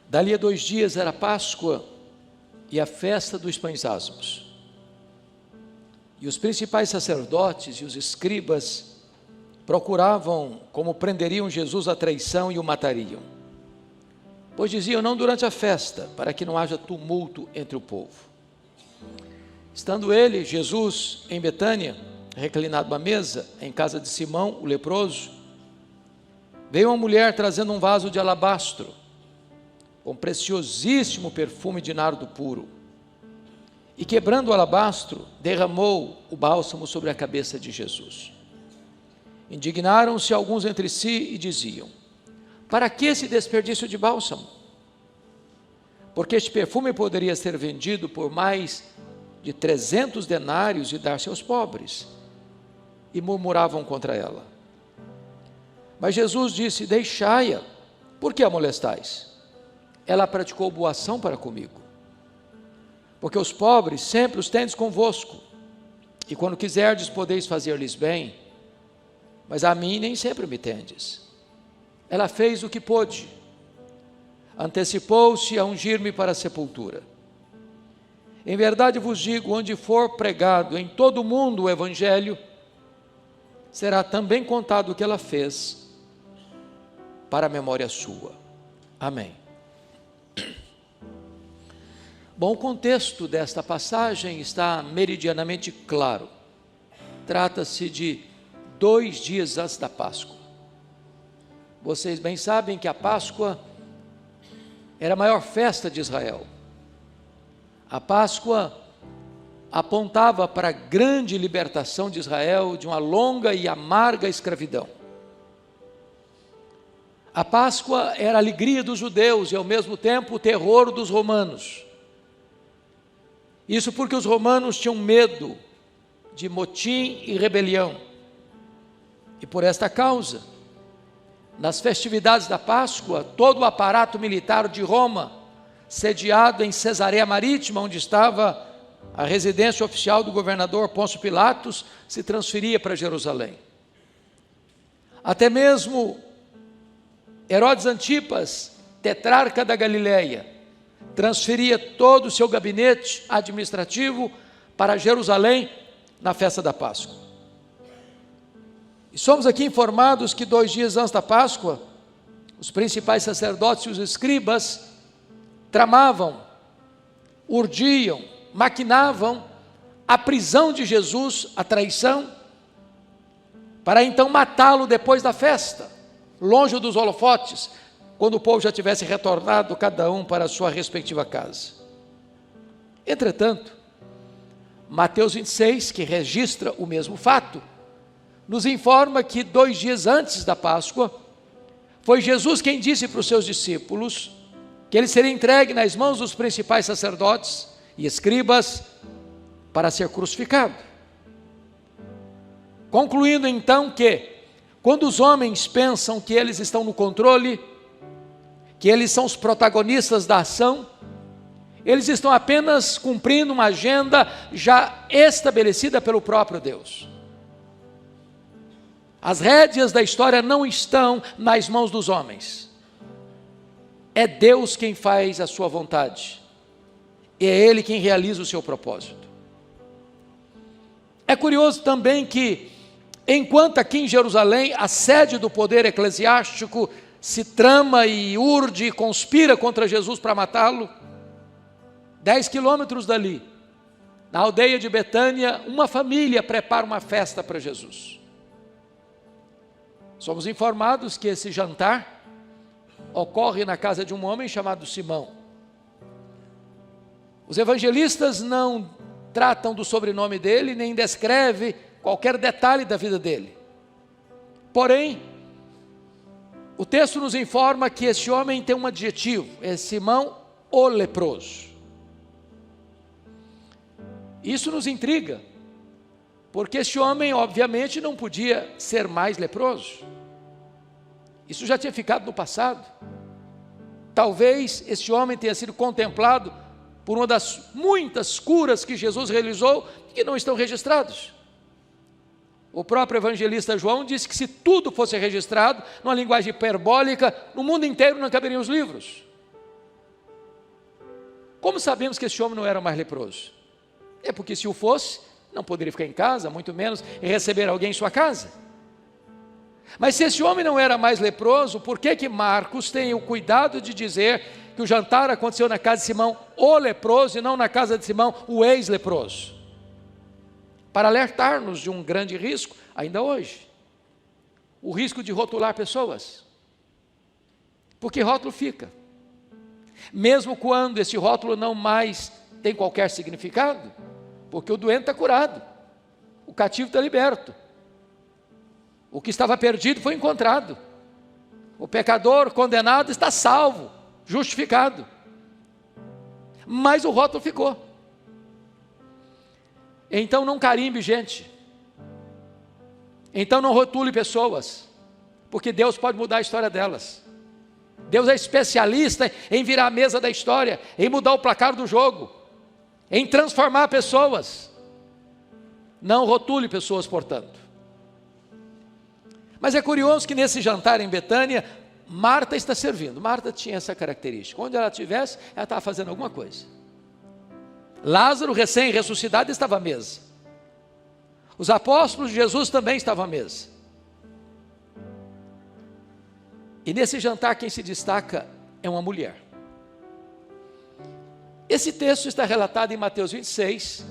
Dali a 2 dias era Páscoa e a festa dos pães asmos. E os principais sacerdotes e os escribas procuravam como prenderiam Jesus à traição e o matariam. Pois diziam: não durante a festa, para que não haja tumulto entre o povo. Estando ele, Jesus, em Betânia, reclinado à mesa, em casa de Simão, o leproso, veio uma mulher trazendo um vaso de alabastro, com preciosíssimo perfume de nardo puro, e quebrando o alabastro, derramou o bálsamo sobre a cabeça de Jesus. Indignaram-se alguns entre si e diziam: para que esse desperdício de bálsamo? Porque este perfume poderia ser vendido por mais de 300 denários e dar-se aos pobres. E murmuravam contra ela. Mas Jesus disse: deixai-a, por que a molestais? Ela praticou boa ação para comigo. Porque os pobres sempre os tendes convosco, e quando quiserdes podeis fazer-lhes bem, mas a mim nem sempre me tendes. Ela fez o que pôde, antecipou-se a ungir-me para a sepultura. Em verdade vos digo, onde for pregado em todo o mundo o Evangelho, será também contado o que ela fez, para a memória sua. Amém. Bom, o contexto desta passagem está meridianamente claro. Trata-se de 2 dias antes da Páscoa. Vocês bem sabem que a Páscoa era a maior festa de Israel. A Páscoa apontava para a grande libertação de Israel de uma longa e amarga escravidão. A Páscoa era a alegria dos judeus e ao mesmo tempo o terror dos romanos. Isso porque os romanos tinham medo de motim e rebelião. E por esta causa, nas festividades da Páscoa, todo o aparato militar de Roma, sediado em Cesareia Marítima, onde estava a residência oficial do governador Pôncio Pilatos, se transferia para Jerusalém. Até mesmo Herodes Antipas, tetrarca da Galileia, transferia todo o seu gabinete administrativo para Jerusalém na festa da Páscoa. E somos aqui informados que 2 dias antes da Páscoa, os principais sacerdotes e os escribas tramavam, urdiam, maquinavam a prisão de Jesus, a traição, para então matá-lo depois da festa, longe dos holofotes, quando o povo já tivesse retornado cada um para a sua respectiva casa. Entretanto, Mateus 26, que registra o mesmo fato, nos informa que 2 dias antes da Páscoa, foi Jesus quem disse para os seus discípulos que ele seria entregue nas mãos dos principais sacerdotes e escribas para ser crucificado. Concluindo então que, quando os homens pensam que eles estão no controle, que eles são os protagonistas da ação, eles estão apenas cumprindo uma agenda já estabelecida pelo próprio Deus. As rédeas da história não estão nas mãos dos homens. É Deus quem faz a sua vontade. É Ele quem realiza o seu propósito. É curioso também que, enquanto aqui em Jerusalém, a sede do poder eclesiástico se trama e urde e conspira contra Jesus para matá-lo, 10 quilômetros dali, na aldeia de Betânia, uma família prepara uma festa para Jesus. Somos informados que esse jantar ocorre na casa de um homem chamado Simão. Os evangelistas não tratam do sobrenome dele, nem descreve qualquer detalhe da vida dele. Porém, o texto nos informa que esse homem tem um adjetivo, é Simão o leproso. Isso nos intriga, porque esse homem obviamente não podia ser mais leproso. Isso já tinha ficado no passado. Talvez esse homem tenha sido contemplado por uma das muitas curas que Jesus realizou, que não estão registrados. O próprio evangelista João disse que se tudo fosse registrado, numa linguagem hiperbólica, no mundo inteiro não caberiam os livros. Como sabemos que esse homem não era mais leproso? É porque se o fosse, não poderia ficar em casa, muito menos receber alguém em sua casa. Mas se esse homem não era mais leproso, por que que Marcos tem o cuidado de dizer que o jantar aconteceu na casa de Simão, o leproso, e não na casa de Simão, o ex-leproso? Para alertar-nos de um grande risco, ainda hoje. O risco de rotular pessoas. Porque rótulo fica. Mesmo quando esse rótulo não mais tem qualquer significado, porque o doente está curado, o cativo está liberto, o que estava perdido foi encontrado, o pecador condenado está salvo, justificado, mas o rótulo ficou. Então não carimbe gente, então não rotule pessoas, porque Deus pode mudar a história delas. Deus é especialista em virar a mesa da história, em mudar o placar do jogo, em transformar pessoas. Não rotule pessoas, portanto. Mas é curioso que nesse jantar em Betânia, Marta está servindo. Marta tinha essa característica. Onde ela estivesse, ela estava fazendo alguma coisa. Lázaro, recém-ressuscitado, estava à mesa. Os apóstolos de Jesus também estavam à mesa. E nesse jantar quem se destaca é uma mulher. Esse texto está relatado em Mateus 26,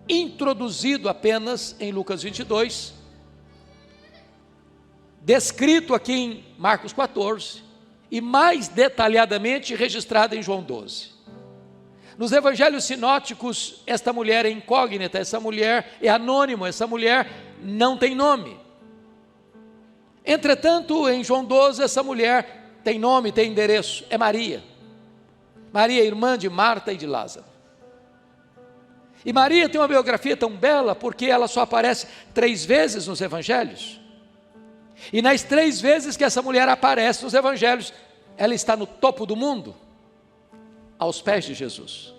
introduzido apenas em Lucas 22, descrito aqui em Marcos 14, e mais detalhadamente registrado em João 12. Nos evangelhos sinóticos, esta mulher é incógnita, essa mulher é anônima, essa mulher não tem nome. Entretanto, em João 12, essa mulher tem nome, tem endereço, é Maria. Maria, irmã de Marta e de Lázaro. E Maria tem uma biografia tão bela, porque ela só aparece 3 vezes nos evangelhos. E nas 3 vezes que essa mulher aparece nos evangelhos, ela está no topo do mundo, aos pés de Jesus.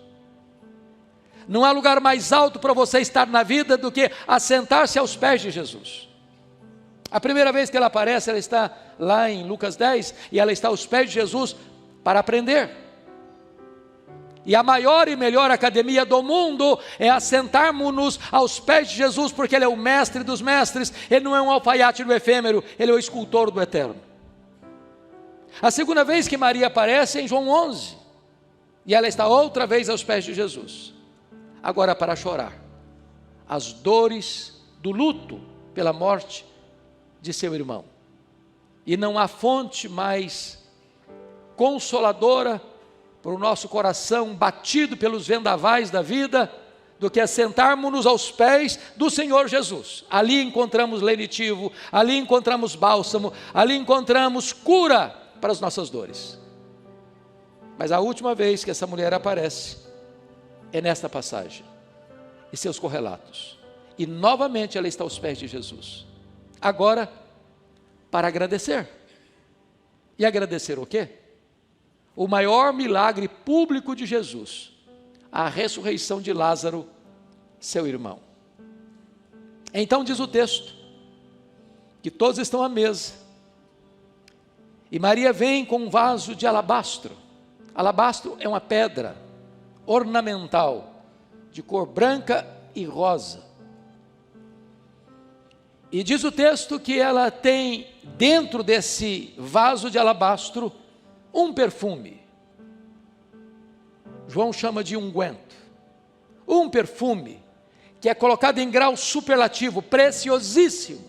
Não há lugar mais alto para você estar na vida do que assentar-se aos pés de Jesus. A primeira vez que ela aparece, ela está lá em Lucas 10, e ela está aos pés de Jesus para aprender. E a maior e melhor academia do mundo é assentarmos-nos aos pés de Jesus, porque Ele é o mestre dos mestres, Ele não é um alfaiate do efêmero, Ele é o escultor do eterno. A segunda vez que Maria aparece é em João 11, e ela está outra vez aos pés de Jesus, agora para chorar as dores do luto pela morte de seu irmão. E não há fonte mais consoladora para o nosso coração batido pelos vendavais da vida do que assentarmos-nos aos pés do Senhor Jesus. Ali encontramos lenitivo, ali encontramos bálsamo, ali encontramos cura para as nossas dores. Mas a última vez que essa mulher aparece é nesta passagem e seus correlatos, e novamente ela está aos pés de Jesus, agora para agradecer. E agradecer o quê? O maior milagre público de Jesus, a ressurreição de Lázaro, seu irmão. Então diz o texto, que todos estão à mesa, e Maria vem com um vaso de alabastro. Alabastro é uma pedra ornamental, de cor branca e rosa. E diz o texto que ela tem dentro desse vaso de alabastro um perfume. João chama de unguento. Um perfume que é colocado em grau superlativo, preciosíssimo.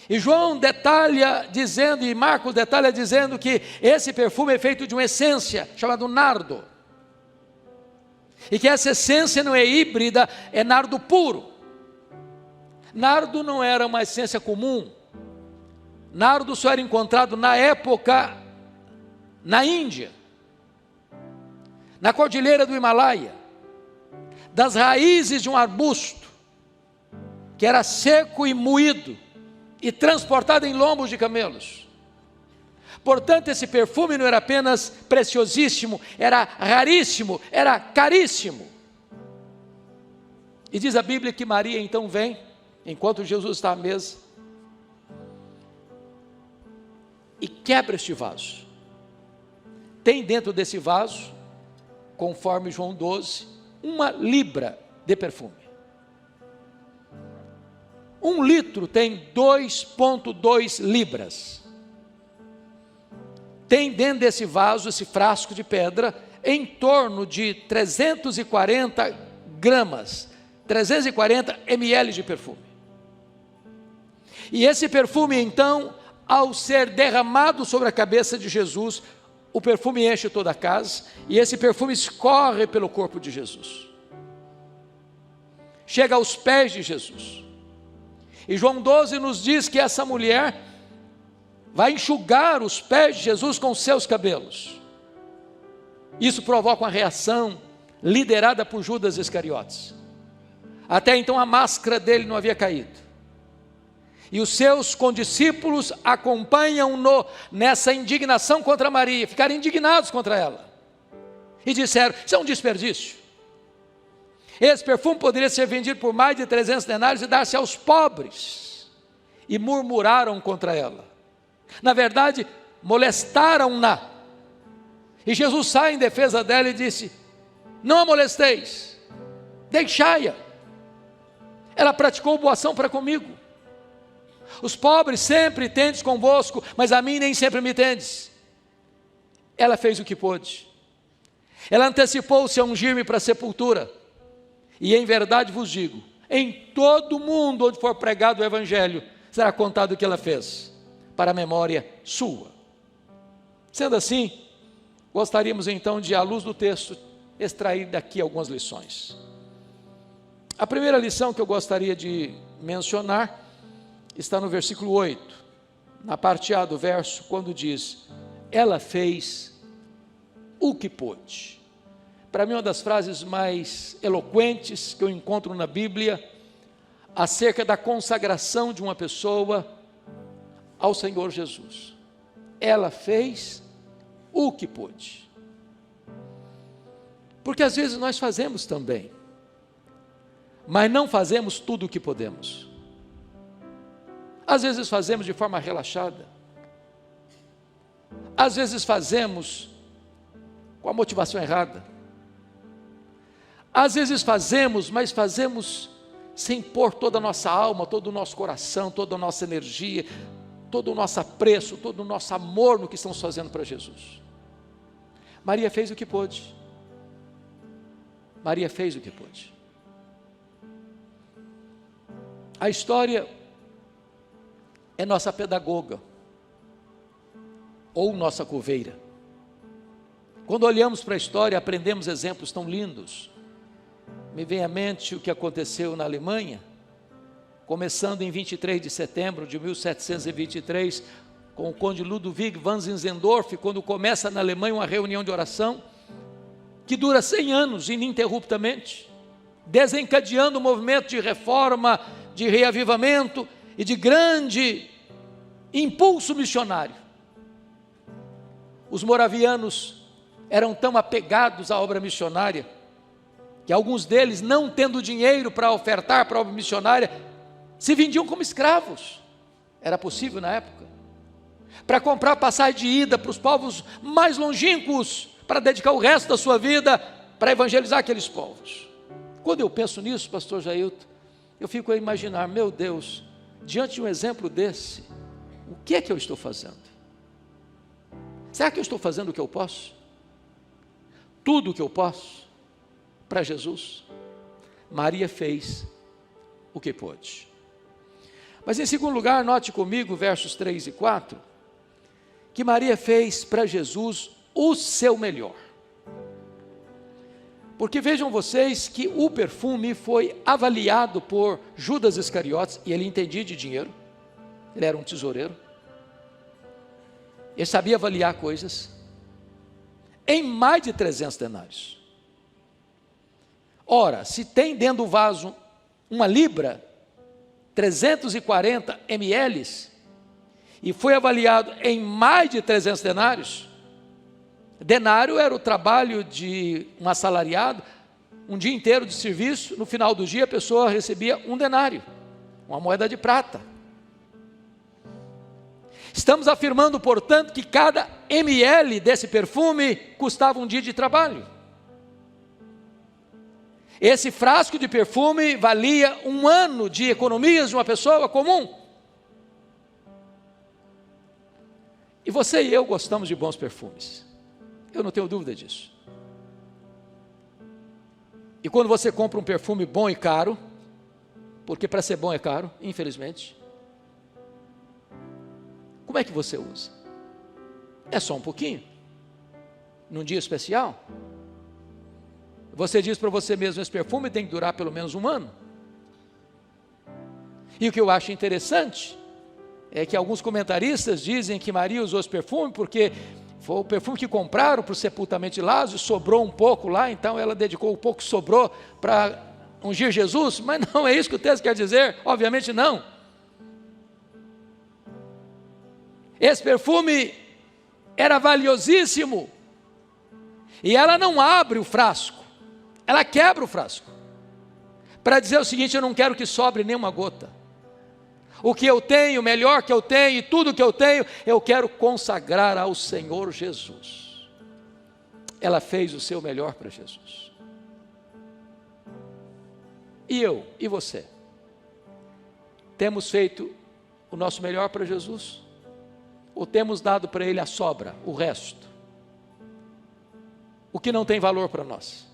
E João detalha dizendo, e Marcos detalha dizendo que esse perfume é feito de uma essência chamada nardo. E que essa essência não é híbrida, é nardo puro. Nardo não era uma essência comum. Nardo só era encontrado na época na Índia, na cordilheira do Himalaia, das raízes de um arbusto que era seco e moído e transportado em lombos de camelos. Portanto, esse perfume não era apenas preciosíssimo, era raríssimo, era caríssimo. E diz a Bíblia que Maria então vem, enquanto Jesus está à mesa, e quebra este vaso. Tem dentro desse vaso conforme João 12, 1 libra de perfume. 1 litro tem 2,2 libras. Tem dentro desse vaso, esse frasco de pedra, em torno de 340 gramas, 340 ml de perfume. E esse perfume, então, ao ser derramado sobre a cabeça de Jesus, o perfume enche toda a casa, e esse perfume escorre pelo corpo de Jesus. Chega aos pés de Jesus. E João 12 nos diz que essa mulher vai enxugar os pés de Jesus com seus cabelos. Isso provoca uma reação liderada por Judas Iscariotes. Até então a máscara dele não havia caído. E os seus condiscípulos acompanham-no nessa indignação contra Maria, ficaram indignados contra ela. E disseram: isso é um desperdício. Esse perfume poderia ser vendido por mais de 300 denários e dar-se aos pobres. E murmuraram contra ela. Na verdade, molestaram-na. E Jesus sai em defesa dela e disse: não a molesteis, deixai-a. Ela praticou boa ação para comigo. Os pobres sempre tendes convosco, mas a mim nem sempre me tendes. Ela fez o que pôde. Ela antecipou-se a ungir-me para a sepultura. E em verdade vos digo, em todo mundo onde for pregado o Evangelho, será contado o que ela fez, para a memória sua. Sendo assim, gostaríamos então de, à luz do texto, extrair daqui algumas lições. A primeira lição que eu gostaria de mencionar está no versículo 8, na parte A do verso, quando diz: ela fez o que pôde. Para mim, uma das frases mais eloquentes que eu encontro na Bíblia, acerca da consagração de uma pessoa ao Senhor Jesus. Ela fez o que pôde. Porque às vezes nós fazemos também, mas não fazemos tudo o que podemos. Às vezes fazemos de forma relaxada. Às vezes fazemos com a motivação errada. Às vezes fazemos, mas fazemos sem pôr toda a nossa alma, todo o nosso coração, toda a nossa energia, todo o nosso apreço, todo o nosso amor no que estamos fazendo para Jesus. Maria fez o que pôde. Maria fez o que pôde. A história é nossa pedagoga, ou nossa coveira. Quando olhamos para a história, aprendemos exemplos tão lindos. Me vem à mente o que aconteceu na Alemanha, começando em 23 de setembro de 1723, com o conde Ludwig van Zinzendorf, quando começa na Alemanha uma reunião de oração, que dura 100 anos ininterruptamente, desencadeando um movimento de reforma, de reavivamento e de grande impulso missionário. Os moravianos eram tão apegados à obra missionária, que alguns deles, não tendo dinheiro para ofertar para a obra missionária, se vendiam como escravos. Era possível na época. Para comprar passagem de ida para os povos mais longínquos, para dedicar o resto da sua vida para evangelizar aqueles povos. Quando eu penso nisso, pastor Jailton, eu fico a imaginar: meu Deus, diante de um exemplo desse, o que é que eu estou fazendo? Será que eu estou fazendo o que eu posso? Tudo o que eu posso para Jesus? Maria fez o que pôde. Mas em segundo lugar, note comigo versos 3 e 4, que Maria fez para Jesus o seu melhor. Porque vejam vocês que o perfume foi avaliado por Judas Iscariotes, e ele entendia de dinheiro, ele era um tesoureiro, ele sabia avaliar coisas, em mais de 300 denários. Ora, se tem dentro do vaso 1 libra, 340 ml, e foi avaliado em mais de 300 denários, denário era o trabalho de um assalariado, um dia inteiro de serviço, no final do dia a pessoa recebia 1 denário, uma moeda de prata. Estamos afirmando, portanto, que cada ml desse perfume custava um dia de trabalho. Esse frasco de perfume valia 1 ano de economias de uma pessoa comum. E você e eu gostamos de bons perfumes. Eu não tenho dúvida disso. E quando você compra um perfume bom e caro, porque para ser bom é caro, infelizmente, como é que você usa? É só um pouquinho? Num dia especial? Você diz para você mesmo, esse perfume tem que durar pelo menos 1 ano. E o que eu acho interessante é que alguns comentaristas dizem que Maria usou esse perfume porque foi o perfume que compraram para o sepultamento de Lázaro, sobrou um pouco lá, então ela dedicou o pouco que sobrou para ungir Jesus, mas não é isso que o texto quer dizer, obviamente não. Esse perfume era valiosíssimo, e ela não abre o frasco, ela quebra o frasco, para dizer o seguinte: eu não quero que sobre nenhuma gota. O que eu tenho, o melhor que eu tenho, e tudo que eu tenho, eu quero consagrar ao Senhor Jesus. Ela fez o seu melhor para Jesus. E eu, e você? Temos feito o nosso melhor para Jesus? Ou temos dado para Ele a sobra, o resto? O que não tem valor para nós?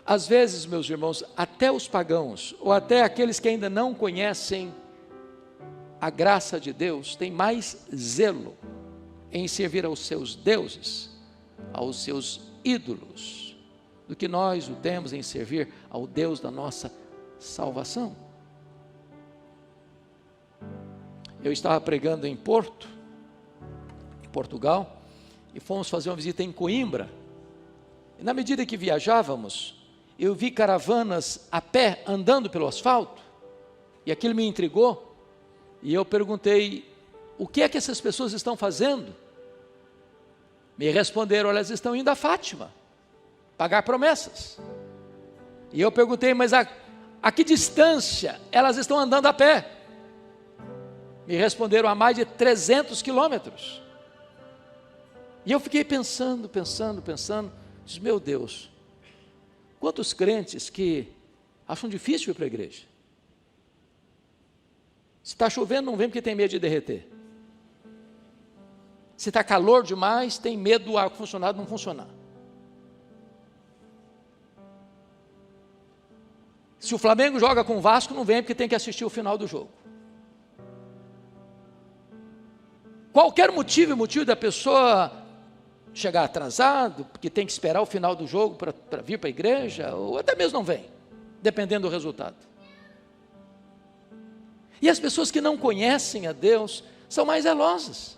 Às vezes, meus irmãos, até os pagãos, ou até aqueles que ainda não conhecem a graça de Deus, têm mais zelo em servir aos seus deuses, aos seus ídolos, do que nós o temos em servir ao Deus da nossa salvação. Eu estava pregando em Porto, em Portugal, e fomos fazer uma visita em Coimbra, e na medida que viajávamos, eu vi caravanas a pé andando pelo asfalto, e aquilo me intrigou, e eu perguntei: o que é que essas pessoas estão fazendo? Me responderam: olha, elas estão indo a Fátima, pagar promessas. E eu perguntei: mas a que distância elas estão andando a pé? Me responderam: a mais de 300 quilômetros. E eu fiquei pensando, disse: meu Deus, quantos crentes que acham difícil ir para a igreja. Se está chovendo, não vem porque tem medo de derreter. Se está calor demais, tem medo do ar-condicionado não funcionar. Se o Flamengo joga com o Vasco, não vem porque tem que assistir o final do jogo. Qualquer motivo da pessoa chegar atrasado, porque tem que esperar o final do jogo para vir para a igreja, ou até mesmo não vem, dependendo do resultado. E as pessoas que não conhecem a Deus são mais zelosas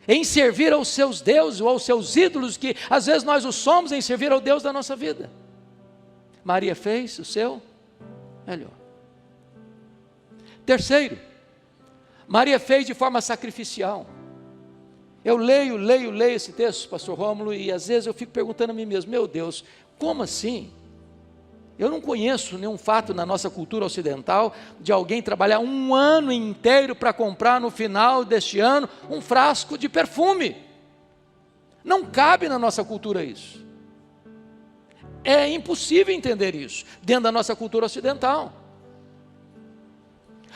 em servir aos seus deuses ou aos seus ídolos, que às vezes nós o somos em servir ao Deus da nossa vida. Maria fez o seu melhor. Terceiro, Maria fez de forma sacrificial. Eu leio esse texto, pastor Rômulo, e às vezes eu fico perguntando a mim mesmo: meu Deus, como assim? Eu não conheço nenhum fato na nossa cultura ocidental de alguém trabalhar 1 ano inteiro para comprar no final deste ano um frasco de perfume. Não cabe na nossa cultura isso. É impossível entender isso dentro da nossa cultura ocidental.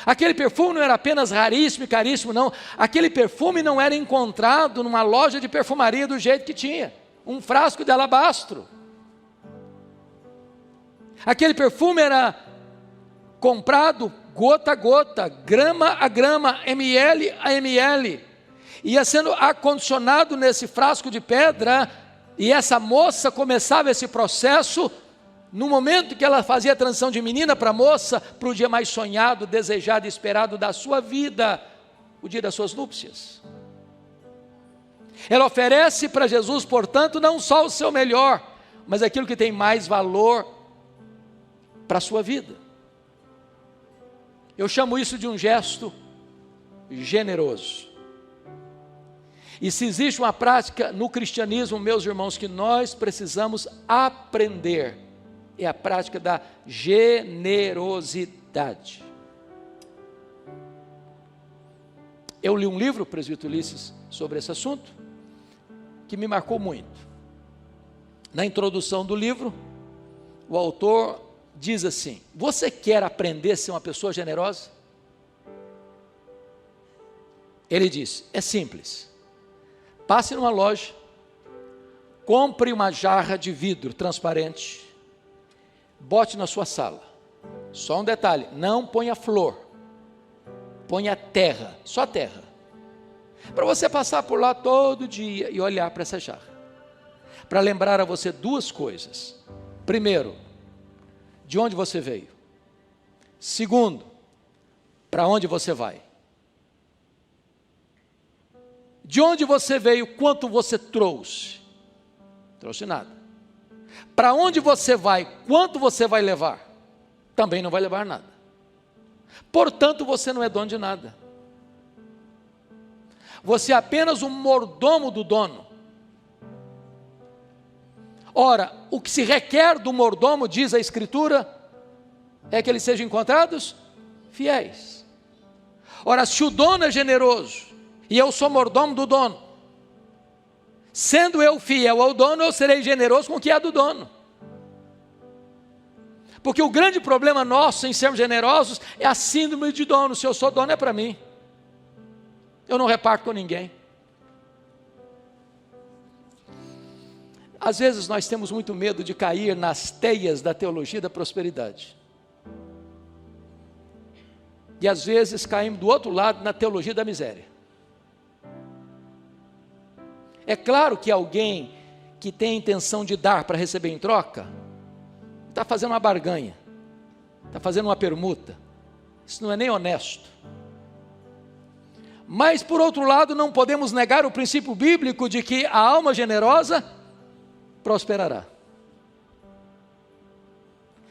Aquele perfume não era apenas raríssimo e caríssimo, não. Aquele perfume não era encontrado numa loja de perfumaria do jeito que tinha. Um frasco de alabastro. Aquele perfume era comprado gota a gota, grama a grama, ml a ml. Ia sendo acondicionado nesse frasco de pedra, e essa moça começava esse processo no momento que ela fazia a transição de menina para moça, para o dia mais sonhado, desejado e esperado da sua vida, o dia das suas núpcias. Ela oferece para Jesus, portanto, não só o seu melhor, mas aquilo que tem mais valor para a sua vida. Eu chamo isso de um gesto generoso. E se existe uma prática no cristianismo, meus irmãos, que nós precisamos aprender, é a prática da generosidade. Eu li um livro, presbítero Ulisses, sobre esse assunto, que me marcou muito. Na introdução do livro, o autor diz assim: você quer aprender a ser uma pessoa generosa? Ele diz: é simples. Passe numa loja, compre uma jarra de vidro transparente, bote na sua sala. Só um detalhe: não ponha flor, ponha terra, só terra, para você passar por lá todo dia e olhar para essa jarra, para lembrar a você duas coisas. Primeiro, de onde você veio. Segundo, para onde você vai. De onde você veio, quanto você trouxe? Trouxe nada. Para onde você vai, quanto você vai levar? Também não vai levar nada. Portanto, você não é dono de nada. Você é apenas um mordomo do dono. Ora, o que se requer do mordomo, diz a Escritura, é que eles sejam encontrados fiéis. Ora, se o dono é generoso, e eu sou mordomo do dono, sendo eu fiel ao dono, eu serei generoso com o que é do dono. Porque o grande problema nosso em sermos generosos é a síndrome de dono. Se eu sou dono é para mim, eu não reparto com ninguém. Às vezes nós temos muito medo de cair nas teias da teologia da prosperidade. E às vezes caímos do outro lado, na teologia da miséria. É claro que alguém que tem a intenção de dar para receber em troca, está fazendo uma barganha, está fazendo uma permuta. Isso não é nem honesto. Mas por outro lado, não podemos negar o princípio bíblico de que a alma generosa prosperará.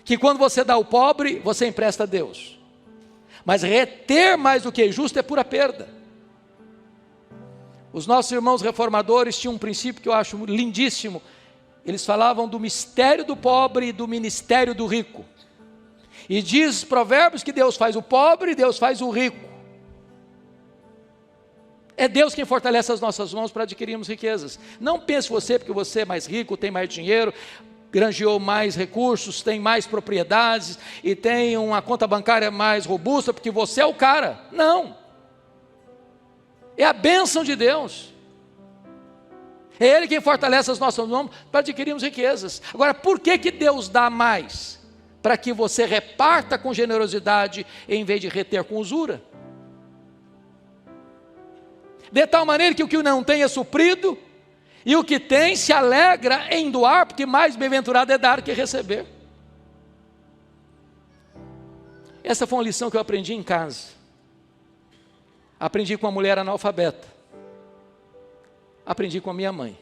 Que quando você dá ao pobre, você empresta a Deus. Mas reter mais do que é justo é pura perda. Os nossos irmãos reformadores tinham um princípio que eu acho lindíssimo. Eles falavam do mistério do pobre e do ministério do rico. E diz Provérbios que Deus faz o pobre e Deus faz o rico. É Deus quem fortalece as nossas mãos para adquirirmos riquezas. Não pense você, porque você é mais rico, tem mais dinheiro, granjeou mais recursos, tem mais propriedades e tem uma conta bancária mais robusta, porque você é o cara. Não. É a bênção de Deus. É Ele quem fortalece as nossas mãos para adquirirmos riquezas. Agora, por que Deus dá mais? Para que você reparta com generosidade, em vez de reter com usura. De tal maneira que o que não tem é suprido, e o que tem se alegra em doar, porque mais bem-aventurado é dar que receber. Essa foi uma lição que eu aprendi em casa. Aprendi com uma mulher analfabeta. Aprendi com a minha mãe.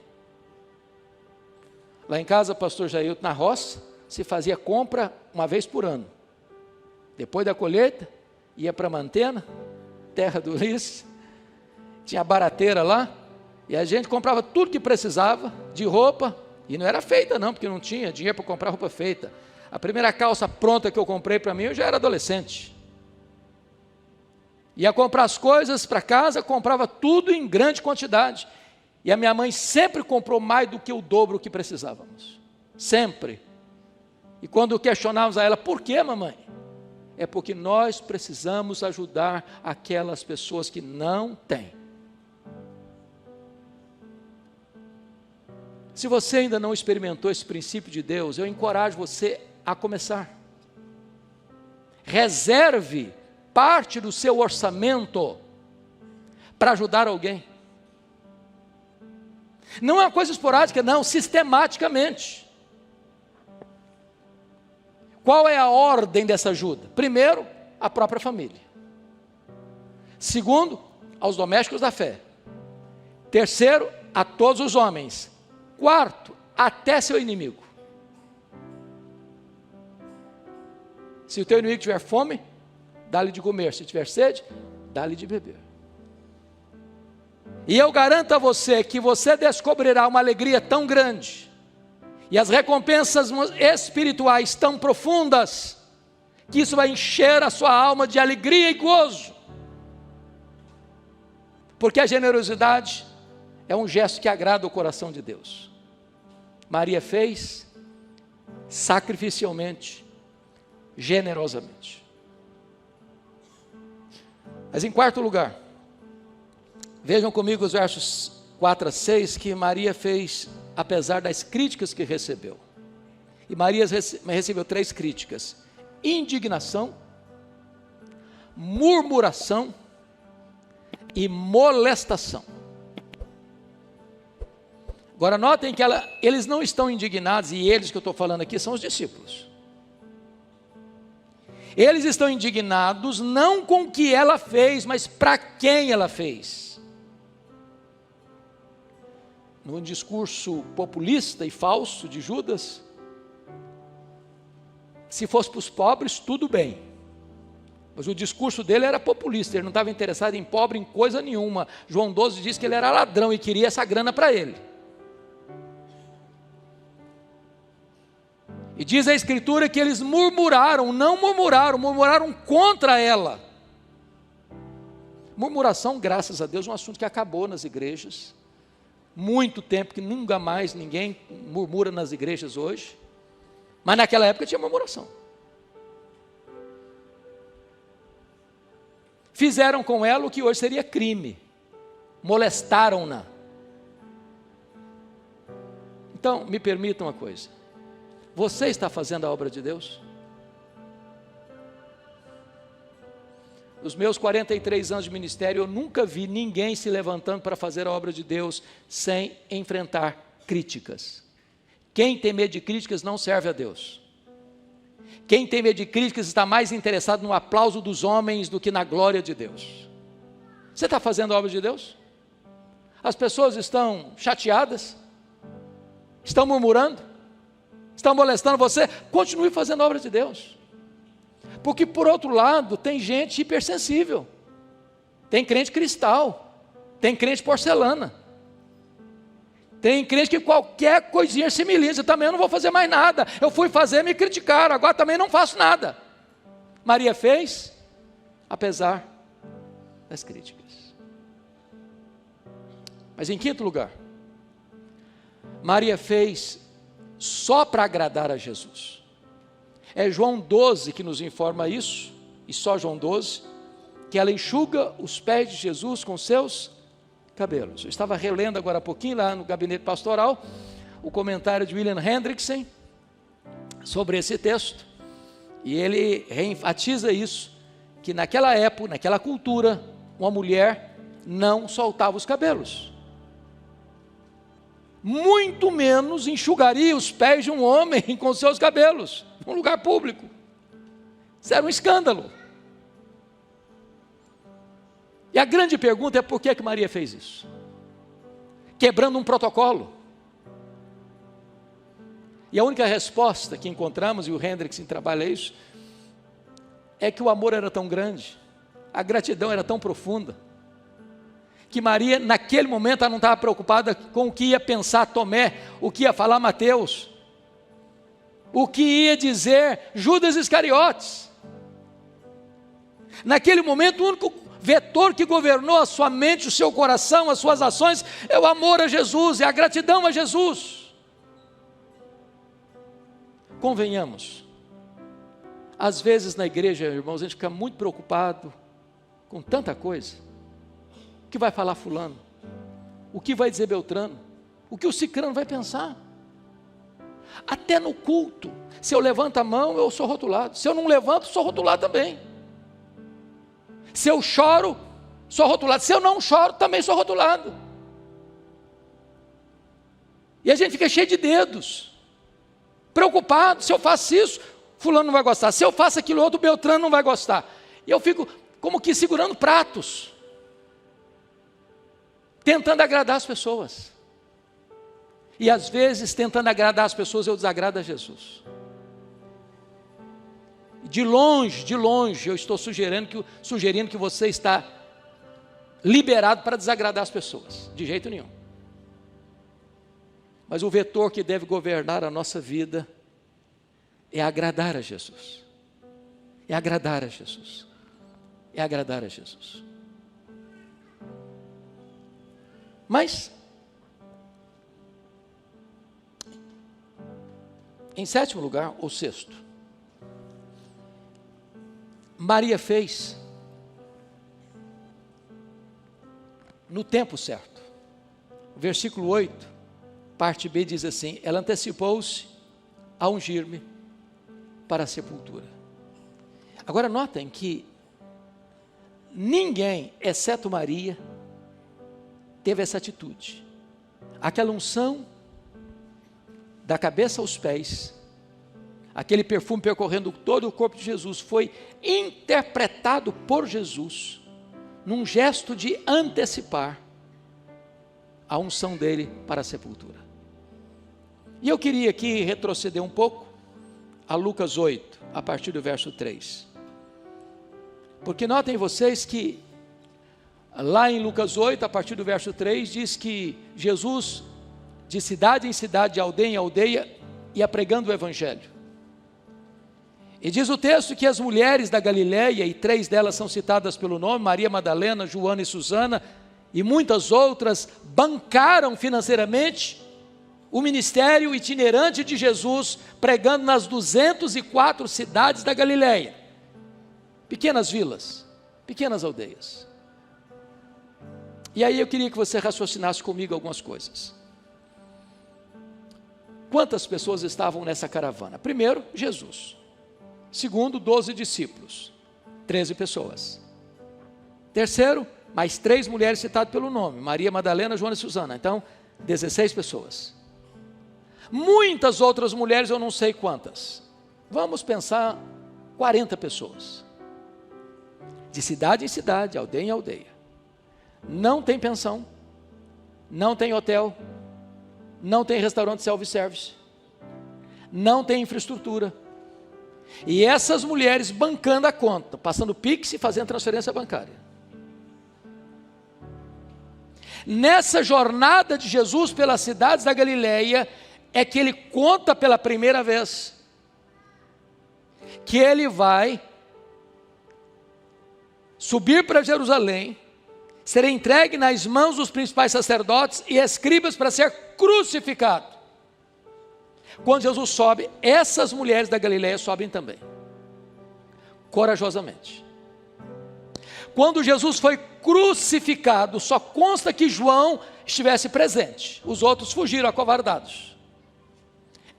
Lá em casa, pastor Jailton, na roça, se fazia compra uma vez por ano. Depois da colheita, ia para Mantena, terra do Ulisses, tinha barateira lá, e a gente comprava tudo que precisava de roupa, e não era feita não, porque não tinha dinheiro para comprar roupa feita. A primeira calça pronta que eu comprei para mim, eu já era adolescente. Ia comprar as coisas para casa, comprava tudo em grande quantidade. E a minha mãe sempre comprou mais do que o dobro que precisávamos. Sempre. E quando questionávamos a ela, por que, mamãe? É porque nós precisamos ajudar aquelas pessoas que não têm. Se você ainda não experimentou esse princípio de Deus, eu encorajo você a começar. Reserve parte do seu orçamento para ajudar alguém. Não é uma coisa esporádica, não, sistematicamente. Qual é a ordem dessa ajuda? Primeiro, a própria família. Segundo, aos domésticos da fé. Terceiro, a todos os homens. Quarto, até seu inimigo. Se o teu inimigo tiver fome, dá-lhe de comer. Se tiver sede, dá-lhe de beber. E eu garanto a você que você descobrirá uma alegria tão grande, e as recompensas espirituais tão profundas, que isso vai encher a sua alma de alegria e gozo. Porque a generosidade é um gesto que agrada o coração de Deus. Maria fez sacrificialmente, generosamente. Mas em quarto lugar, vejam comigo os versos 4 a 6, que Maria fez apesar das críticas que recebeu. E Maria recebeu 3 críticas: indignação, murmuração e molestação. Agora notem que eles não estão indignados, e eles que eu estou falando aqui são os discípulos. Eles estão indignados não com o que ela fez, mas para quem ela fez. No discurso populista e falso de Judas, se fosse para os pobres, tudo bem. Mas o discurso dele era populista, ele não estava interessado em pobre, em coisa nenhuma. João 12 diz que ele era ladrão e queria essa grana para ele. E diz a Escritura que eles murmuraram, murmuraram contra ela. Murmuração, graças a Deus, é um assunto que acabou nas igrejas. Muito tempo que nunca mais ninguém murmura nas igrejas hoje. Mas naquela época tinha murmuração. Fizeram com ela o que hoje seria crime. Molestaram-na. Então, me permita uma coisa. Você está fazendo a obra de Deus? Nos meus 43 anos de ministério, eu nunca vi ninguém se levantando para fazer a obra de Deus sem enfrentar críticas. Quem tem medo de críticas não serve a Deus. Quem tem medo de críticas está mais interessado no aplauso dos homens do que na glória de Deus. Você está fazendo a obra de Deus? As pessoas estão chateadas? Estão murmurando? Estão molestando você? Continue fazendo a obra de Deus. Porque por outro lado, tem gente hipersensível. Tem crente cristal. Tem crente porcelana. Tem crente que qualquer coisinha se milita. Também eu não vou fazer mais nada. Eu fui fazer, me criticaram. Agora também não faço nada. Maria fez, apesar das críticas. Mas em quinto lugar, Maria fez só para agradar a Jesus. É João 12 que nos informa isso, e só João 12, que ela enxuga os pés de Jesus com seus cabelos. Eu estava relendo agora há pouquinho, lá no gabinete pastoral, o comentário de William Hendrickson sobre esse texto, e ele reenfatiza isso, que naquela época, naquela cultura, uma mulher não soltava os cabelos. Muito menos enxugaria os pés de um homem com seus cabelos, num lugar público. Isso era um escândalo. E a grande pergunta é por que Maria fez isso? Quebrando um protocolo. E a única resposta que encontramos, e o Hendrickson trabalha isso, é que o amor era tão grande, a gratidão era tão profunda, que Maria, naquele momento, ela não estava preocupada com o que ia pensar Tomé, o que ia falar Mateus, o que ia dizer Judas Iscariotes. Naquele momento, o único vetor que governou a sua mente, o seu coração, as suas ações, é o amor a Jesus, é a gratidão a Jesus. Convenhamos, às vezes na igreja, irmãos, a gente fica muito preocupado com tanta coisa. O que vai falar fulano? O que vai dizer Beltrano? O que o cicrano vai pensar? Até no culto, se eu levanto a mão, eu sou rotulado. Se eu não levanto, sou rotulado também. Se eu choro, sou rotulado. Se eu não choro, também sou rotulado. E a gente fica cheio de dedos, preocupado. Se eu faço isso, fulano não vai gostar. Se eu faço aquilo outro, Beltrano não vai gostar. E eu fico como que segurando pratos, tentando agradar as pessoas. E às vezes, tentando agradar as pessoas, eu desagrado a Jesus. De longe, eu estou sugerindo que você está liberado para desagradar as pessoas. De jeito nenhum. Mas o vetor que deve governar a nossa vida é agradar a Jesus. É agradar a Jesus. É agradar a Jesus. Em sétimo lugar, ou sexto, Maria fez no tempo certo. Versículo 8, parte B diz assim: ela antecipou-se a ungir-me para a sepultura. Agora notem que ninguém, exceto Maria, teve essa atitude. Aquela unção da cabeça aos pés, aquele perfume percorrendo todo o corpo de Jesus, foi interpretado por Jesus num gesto de antecipar a unção dele para a sepultura. E eu queria aqui retroceder um pouco a Lucas 8, a partir do verso 3. Porque notem vocês que lá em Lucas 8, a partir do verso 3, diz que Jesus, de cidade em cidade, de aldeia em aldeia, ia pregando o evangelho. E diz o texto que as mulheres da Galileia, e 3 delas são citadas pelo nome, Maria Madalena, Joana e Susana, e muitas outras, bancaram financeiramente o ministério itinerante de Jesus, pregando nas 204 cidades da Galileia. Pequenas vilas, pequenas aldeias. E aí eu queria que você raciocinasse comigo algumas coisas. Quantas pessoas estavam nessa caravana? Primeiro, Jesus. Segundo, 12 discípulos, 13 pessoas. Terceiro, mais 3 mulheres citadas pelo nome, Maria Madalena, Joana e Susana. Então, 16 pessoas. Muitas outras mulheres, eu não sei quantas. Vamos pensar 40 pessoas. De cidade em cidade, aldeia em aldeia. Não tem pensão, não tem hotel, não tem restaurante self-service, não tem infraestrutura. E essas mulheres bancando a conta, passando Pix e fazendo transferência bancária. Nessa jornada de Jesus pelas cidades da Galileia, é que ele conta pela primeira vez que ele vai subir para Jerusalém, ser entregue nas mãos dos principais sacerdotes e escribas para ser crucificado. Quando Jesus sobe, essas mulheres da Galileia sobem também, corajosamente. Quando Jesus foi crucificado, só consta que João estivesse presente, os outros fugiram acovardados.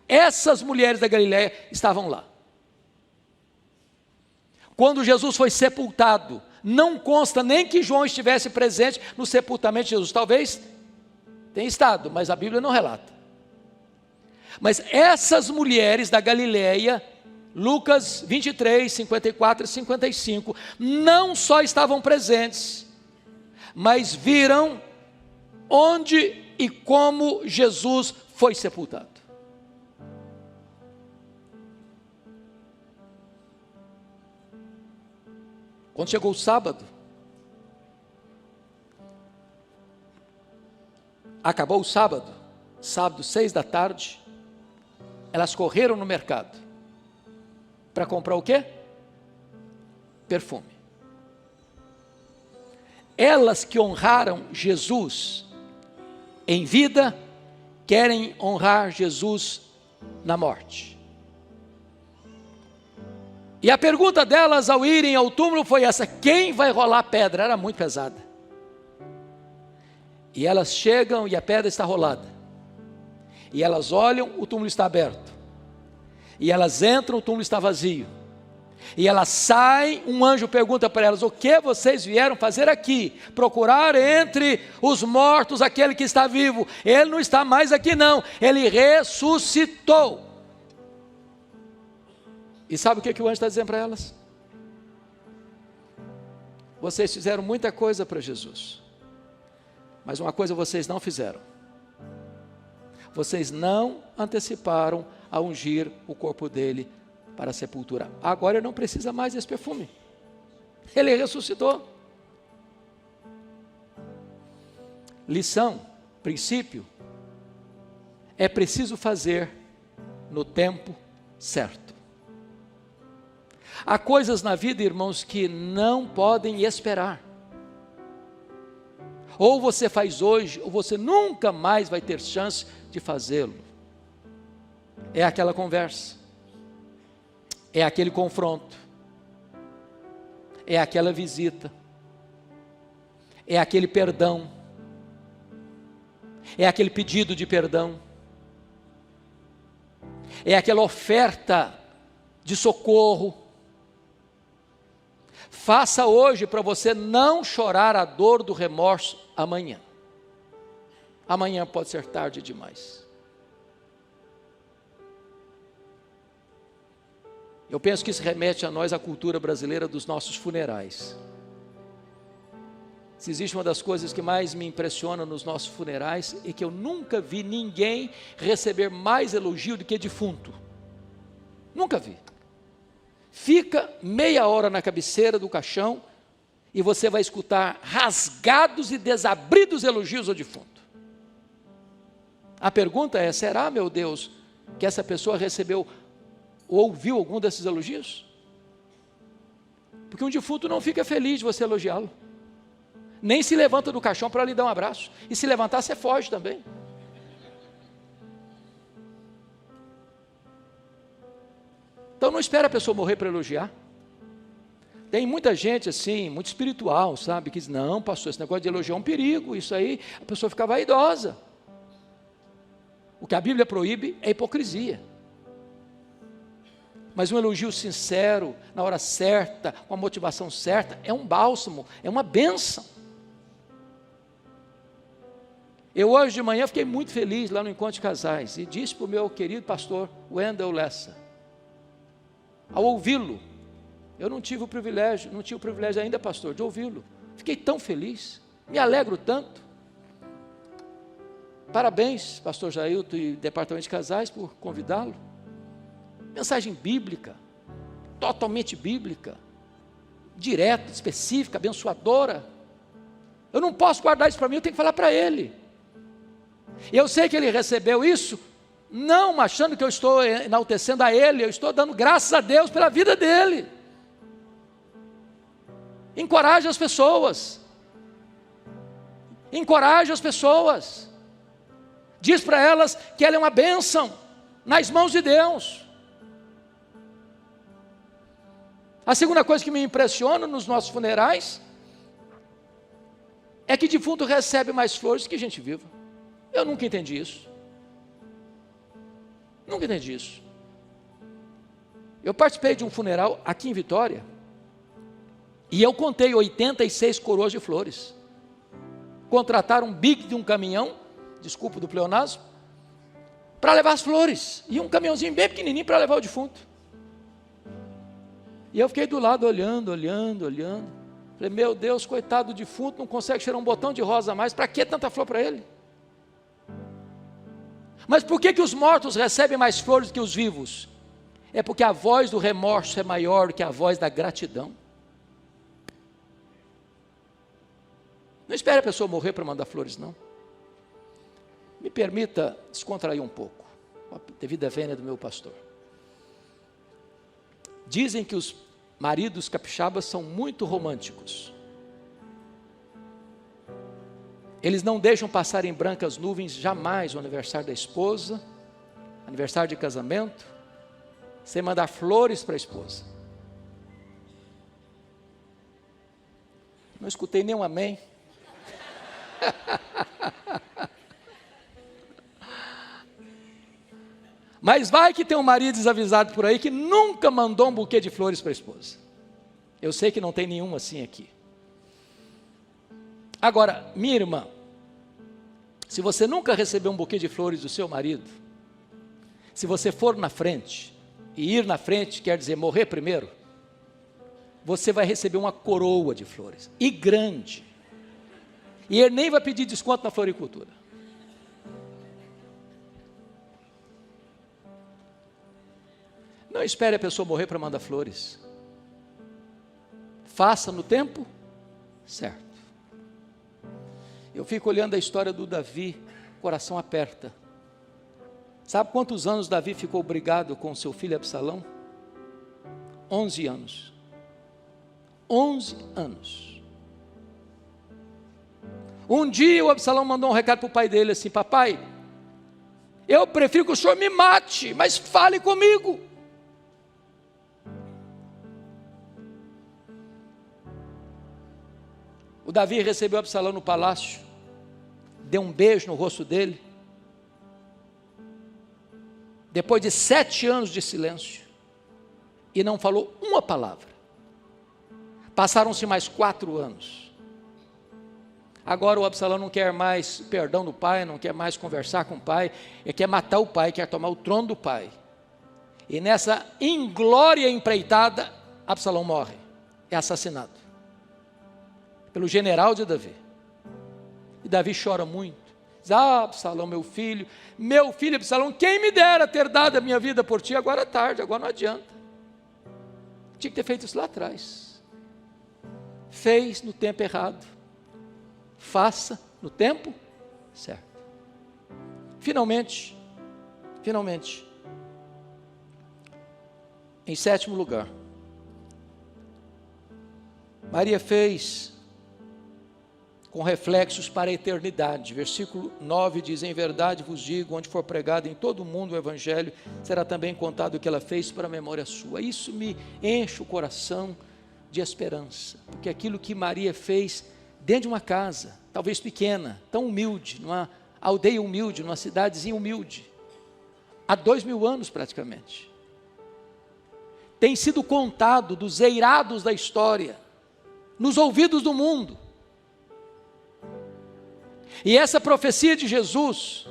Essas mulheres da Galileia estavam lá. Quando Jesus foi sepultado, não consta nem que João estivesse presente no sepultamento de Jesus. Talvez tenha estado, mas a Bíblia não relata. Mas essas mulheres da Galileia, Lucas 23, 54 e 55, não só estavam presentes, mas viram onde e como Jesus foi sepultado. Quando chegou o sábado, acabou o sábado, 6 da tarde, elas correram no mercado, para comprar o quê? Perfume. Elas que honraram Jesus em vida, querem honrar Jesus na morte. E a pergunta delas ao irem ao túmulo foi essa: quem vai rolar a pedra? Era muito pesada. E elas chegam e a pedra está rolada. E elas olham, o túmulo está aberto. E elas entram, o túmulo está vazio. E elas saem, um anjo pergunta para elas: o que vocês vieram fazer aqui? Procurar entre os mortos aquele que está vivo. Ele não está mais aqui não, ele ressuscitou. E sabe o que o anjo está dizendo para elas? Vocês fizeram muita coisa para Jesus, mas uma coisa vocês não fizeram. Vocês não anteciparam a ungir o corpo dele para a sepultura. Agora ele não precisa mais desse perfume. Ele ressuscitou. Lição, princípio: é preciso fazer no tempo certo. Há coisas na vida, irmãos, que não podem esperar. Ou você faz hoje, ou você nunca mais vai ter chance de fazê-lo. É aquela conversa, é aquele confronto, é aquela visita, é aquele perdão, é aquele pedido de perdão, é aquela oferta de socorro. Faça hoje para você não chorar a dor do remorso amanhã. Amanhã pode ser tarde demais. Eu penso que isso remete a nós, a cultura brasileira dos nossos funerais. Se existe uma das coisas que mais me impressiona nos nossos funerais, é que eu nunca vi ninguém receber mais elogio do que defunto. Nunca vi. Fica meia hora na cabeceira do caixão e você vai escutar rasgados e desabridos elogios ao defunto. A pergunta é: será, meu Deus, que essa pessoa recebeu ou ouviu algum desses elogios? Porque um defunto não fica feliz de você elogiá-lo, nem se levanta do caixão para lhe dar um abraço, e se levantar você foge também. Então não espera a pessoa morrer para elogiar. Tem muita gente assim, muito espiritual, sabe, que diz: não, pastor, esse negócio de elogiar é um perigo, isso aí, a pessoa fica vaidosa. O que a Bíblia proíbe é hipocrisia. Mas um elogio sincero, na hora certa, com a motivação certa, é um bálsamo, é uma bênção. Eu hoje de manhã fiquei muito feliz lá no encontro de casais, e disse para o meu querido pastor Wendel Lessa, ao ouvi-lo, eu não tive o privilégio ainda, pastor, de ouvi-lo. Fiquei tão feliz, me alegro tanto. Parabéns, pastor Jailton e departamento de casais, por convidá-lo. Mensagem bíblica, totalmente bíblica, direta, específica, abençoadora. Eu não posso guardar isso para mim, eu tenho que falar para ele. E eu sei que ele recebeu isso, não achando que eu estou enaltecendo a ele, eu estou dando graças a Deus pela vida dele. Encoraje as pessoas. Encoraje as pessoas. Diz para elas que ela é uma bênção nas mãos de Deus. A segunda coisa que me impressiona nos nossos funerais é que defunto recebe mais flores que gente viva. Eu nunca entendi isso. Nunca entendi isso. Eu participei de um funeral aqui em Vitória e eu contei 86 coroas de flores. Contrataram um big de um caminhão, desculpa do pleonasmo, para levar as flores, e um caminhãozinho bem pequenininho para levar o defunto. E eu fiquei do lado olhando. Falei: meu Deus, coitado do defunto, não consegue cheirar um botão de rosa a mais, para que tanta flor para ele? Mas por que os mortos recebem mais flores do que os vivos? É porque a voz do remorso é maior do que a voz da gratidão. Não espere a pessoa morrer para mandar flores, não. Me permita descontrair um pouco, devido à vênia do meu pastor. Dizem que os maridos capixabas são muito românticos. Eles não deixam passar em brancas nuvens jamais o aniversário da esposa, aniversário de casamento, sem mandar flores para a esposa. Não escutei nenhum amém. Mas vai que tem um marido desavisado por aí que nunca mandou um buquê de flores para a esposa. Eu sei que não tem nenhum assim aqui. Agora, minha irmã, se você nunca recebeu um buquê de flores do seu marido, se você for na frente, e ir na frente quer dizer morrer primeiro, você vai receber uma coroa de flores, e grande. E ele nem vai pedir desconto na floricultura. Não espere a pessoa morrer para mandar flores. Faça no tempo certo. Eu fico olhando a história do Davi, coração aperta. Sabe quantos anos Davi ficou brigado com seu filho Absalão? 11 anos. 11 anos. Um dia o Absalão mandou um recado para o pai dele assim: papai, eu prefiro que o senhor me mate, mas fale comigo. O Davi recebeu Absalão no palácio, deu um beijo no rosto dele, depois de 7 anos de silêncio, e não falou uma palavra. Passaram-se mais 4 anos. Agora o Absalão não quer mais perdão do pai, não quer mais conversar com o pai, ele quer matar o pai, quer tomar o trono do pai. E nessa inglória empreitada, Absalão morre, é assassinado pelo general de Davi. E Davi chora muito, diz: Absalão, meu filho Absalão, quem me dera ter dado a minha vida por ti, agora é tarde, agora não adianta. Tinha que ter feito isso lá atrás. Fez no tempo errado, faça no tempo certo. Finalmente, em 7º lugar, Maria fez com reflexos para a eternidade. Versículo 9 diz: em verdade vos digo, onde for pregado em todo o mundo o evangelho, será também contado o que ela fez para a memória sua. Isso me enche o coração de esperança, porque aquilo que Maria fez dentro de uma casa, talvez pequena, tão humilde, numa aldeia humilde, numa cidadezinha humilde, há 2000 anos praticamente, tem sido contado dos eirados da história, nos ouvidos do mundo. E essa profecia de Jesus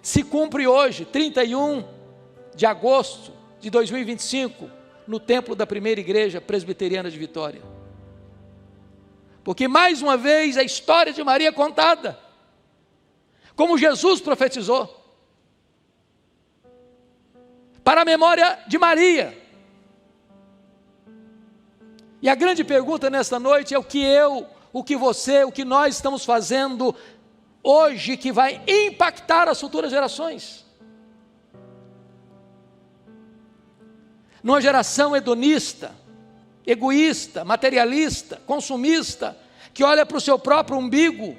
se cumpre hoje, 31 de agosto de 2025, no templo da primeira igreja presbiteriana de Vitória. Porque mais uma vez a história de Maria é contada, como Jesus profetizou, para a memória de Maria. E a grande pergunta nesta noite é o que você, o que nós estamos fazendo hoje que vai impactar as futuras gerações. Numa geração hedonista, egoísta, materialista, consumista, que olha para o seu próprio umbigo,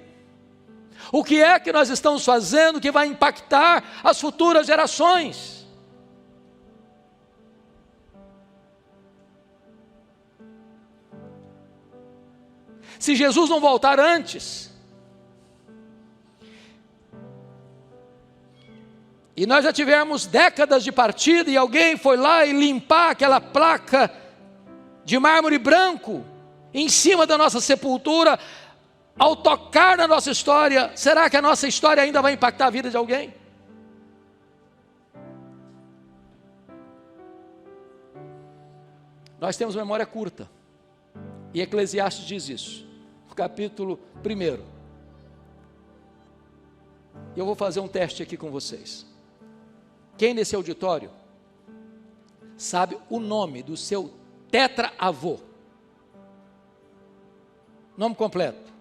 o que é que nós estamos fazendo que vai impactar as futuras gerações? Se Jesus não voltar antes, e nós já tivemos décadas de partida, e alguém foi lá e limpar aquela placa de mármore branco em cima da nossa sepultura, ao tocar na nossa história, será que a nossa história ainda vai impactar a vida de alguém? Nós temos memória curta, e Eclesiastes diz isso, no capítulo 1. Eu vou fazer um teste aqui com vocês. Quem nesse auditório sabe o nome do seu tetra-avô? Nome completo.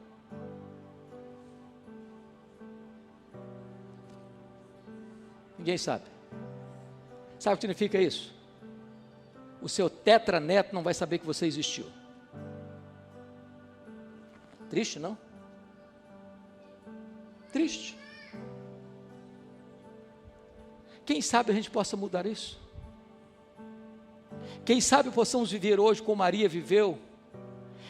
Ninguém sabe. Sabe o que significa isso? O seu tetraneto não vai saber que você existiu. Triste, não? Triste. Quem sabe a gente possa mudar isso? Quem sabe possamos viver hoje como Maria viveu,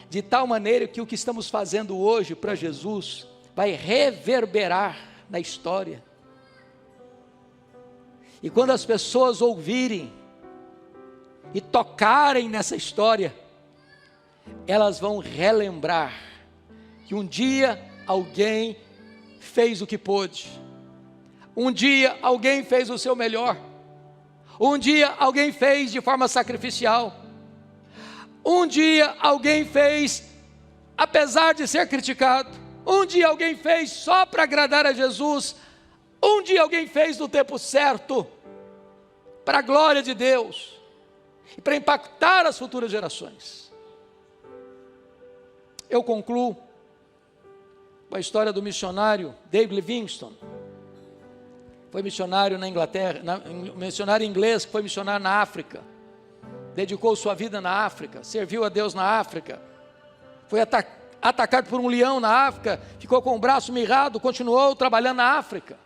de tal maneira que o que estamos fazendo hoje para Jesus vai reverberar na história. E quando as pessoas ouvirem e tocarem nessa história, elas vão relembrar que um dia alguém fez o que pôde, um dia alguém fez o seu melhor, um dia alguém fez de forma sacrificial, um dia alguém fez apesar de ser criticado, um dia alguém fez só para agradar a Jesus, um dia alguém fez no tempo certo, para a glória de Deus, e para impactar as futuras gerações. Eu concluo com a história do missionário David Livingstone. Foi missionário na Inglaterra, missionário inglês que foi missionário na África, dedicou sua vida na África, serviu a Deus na África, foi atacado por um leão na África, ficou com o braço mirrado, continuou trabalhando na África.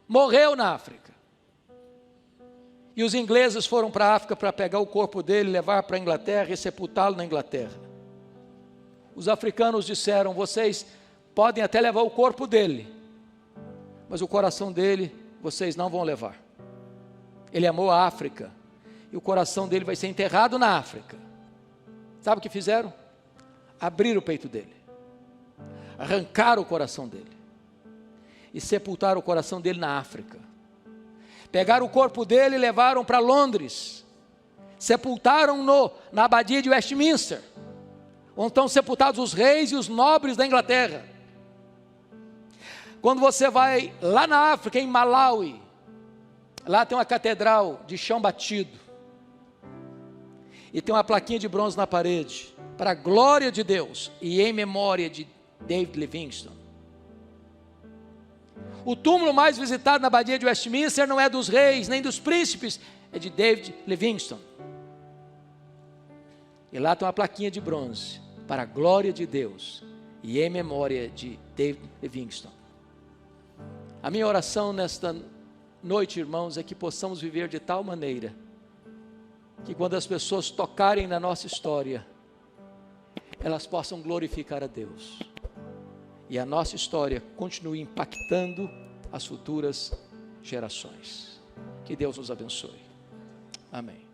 morreu na África. E os ingleses foram para a África para pegar o corpo dele, levar para a Inglaterra e sepultá-lo na Inglaterra. Os africanos disseram: vocês podem até levar o corpo dele, mas o coração dele vocês não vão levar. Ele amou a África, e o coração dele vai ser enterrado na África. Sabe o que fizeram? Abriram o peito dele, arrancaram o coração dele e sepultaram o coração dele na África. Pegaram o corpo dele e levaram para Londres, sepultaram-no na abadia de Westminster, onde estão sepultados os reis e os nobres da Inglaterra. Quando você vai lá na África, em Malawi, lá tem uma catedral de chão batido, e tem uma plaquinha de bronze na parede, para a glória de Deus e em memória de David Livingstone. O túmulo mais visitado na abadia de Westminster não é dos reis, nem dos príncipes, é de David Livingstone. E lá tem uma plaquinha de bronze, para a glória de Deus e em memória de David Livingstone. A minha oração nesta noite, irmãos, é que possamos viver de tal maneira, que quando as pessoas tocarem na nossa história, elas possam glorificar a Deus, e a nossa história continue impactando as futuras gerações. Que Deus nos abençoe. Amém.